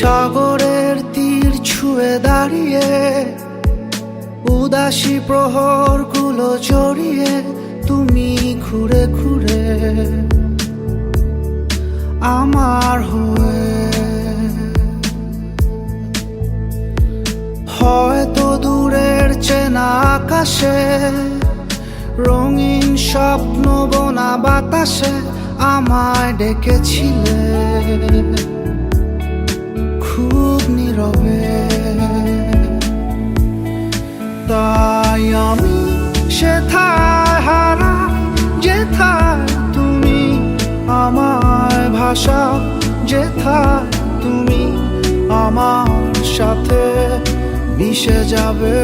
সাগরের তীর ছুঁয়ে দাঁড়িয়ে উদাসী প্রহরগুলো জড়িয়ে তুমি ঘুরে ঘুরে আমার হয়ে হয়তো দূরের চেনা আকাশে রঙিন স্বপ্ন বোনা বাতাসে আমায় ডেকেছিলে খুব নীরবে। তাই আমি সেথায় হারা যেথায় তুমি আমায় ভাষা, যেথায় তুমি আমার সাথে মিশে যাবে।